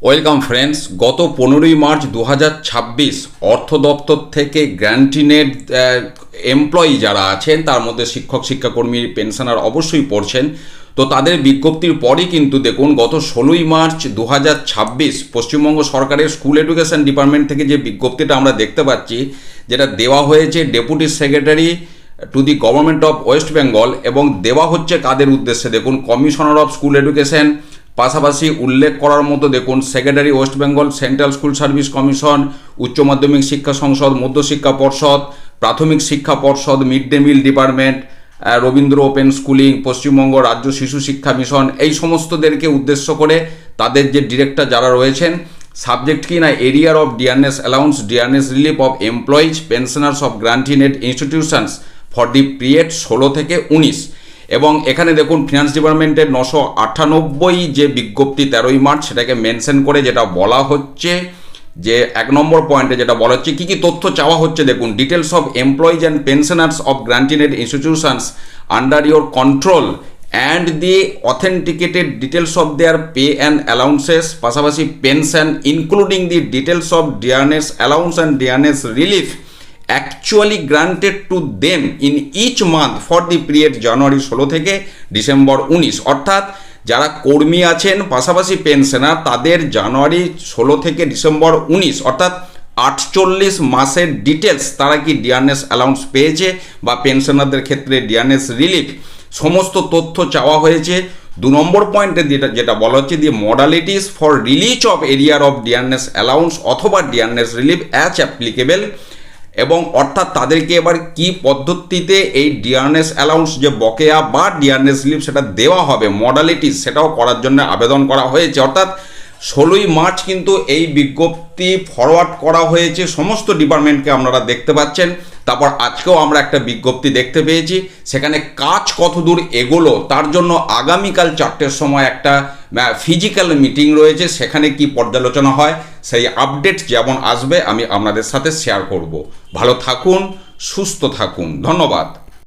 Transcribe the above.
Welcome friends. গত 15ই March 2026 অর্থ দপ্তর থেকে গ্র্যান্টিনেড এমপ্লয়ি যারা আছেন, তার মধ্যে শিক্ষক, শিক্ষাকর্মী, পেনশনার অবশ্যই পড়ছেন। তো তাদের বিজ্ঞপ্তির পরই কিন্তু দেখুন, গত 16ই মার্চ 2026 পশ্চিমবঙ্গ সরকারের স্কুল এডুকেশন ডিপার্টমেন্ট থেকে যে বিজ্ঞপ্তিটা আমরা দেখতে পাচ্ছি, যেটা দেওয়া হয়েছে deputy secretary to the government of West Bengal, এবং দেওয়া হচ্ছে কাদের উদ্দেশ্যে দেখুন, কমিশনার অফ স্কুল এডুকেশন, পাশাপাশি উল্লেখ করার মতো দেখুন secretary West Bengal central school service commission, উচ্চ মাধ্যমিক শিক্ষা সংসদ, মধ্যশিক্ষা পর্ষদ, প্রাথমিক শিক্ষা পর্ষদ, mid day meal department, Rabindra open schooling, Paschimbanga রাজ্য শিশু শিক্ষা মিশন, এই সমস্তদেরকে উদ্দেশ্য করে তাদের যে ডিরেক্টর যারা রয়েছেন, সাবজেক্ট কি না arrear of dearness allowance, dearness relief of employees, pensioners of grant in aid institutions for the period 16 থেকে 19। এবং এখানে দেখুন ফিনান্স ডিপার্টমেন্টের 998 যে বিজ্ঞপ্তি 13ই মার্চ, সেটাকে মেনশন করে যেটা বলা হচ্ছে যে 1 নম্বর পয়েন্টে যেটা বলা হচ্ছে কী কী তথ্য চাওয়া হচ্ছে দেখুন, details of employees and pensioners of grant in aid institutions under your control and the authenticated details of their pay and allowances, পাশাপাশি pension including the details of dearness allowance and dearness relief actually granted to them in each month for the period জানুয়ারি 16 থেকে December 19। অর্থাৎ যারা কর্মী আছেন পাশাপাশি pensioner, তাদের জানুয়ারি 16 থেকে December 19 অর্থাৎ 48 মাসের ডিটেলস, তারা কি ডিয়ারনেস অ্যালাউন্স পেয়েছে বা পেনশনারদের ক্ষেত্রে ডিয়ারনেস রিলিফ, সমস্ত তথ্য চাওয়া হয়েছে। 2 নম্বর পয়েন্টে যেটা বলা হচ্ছে দি মডালিটিস ফর রিলিজ অফ এরিয়ার অফ ডিয়ারনেস অ্যালাউন্স অথবা ডিয়ারনেস রিলিফ অ্যাজ অ্যাপ্লিকেবল, এবং অর্থাৎ তাদেরকে এবার কি পদ্ধতিতে এই ডিয়ারনেস অ্যালাউন্স যে বকেয়া বা ডিয়ারনেস রিলিফ সেটা দেওয়া হবে, মডালিটিস সেটাও করার জন্য আবেদন করা হয়েছে। অর্থাৎ 16ই মার্চ কিন্তু এই বিজ্ঞপ্তি ফরওয়ার্ড করা হয়েছে সমস্ত ডিপার্টমেন্টকে, আপনারা দেখতে পাচ্ছেন। তারপর আজকেও আমরা একটা বিজ্ঞপ্তি দেখতে পেয়েছি, সেখানে কাজ কতদূর এগোলো তার জন্য আগামীকাল 4টের সময় একটা ফিজিক্যাল মিটিং রয়েছে, সেখানে কি পর্যালোচনা হয় সেই আপডেট যেমন আসবে আমি আপনাদের সাথে শেয়ার করব। ভালো থাকুন, সুস্থ থাকুন, ধন্যবাদ।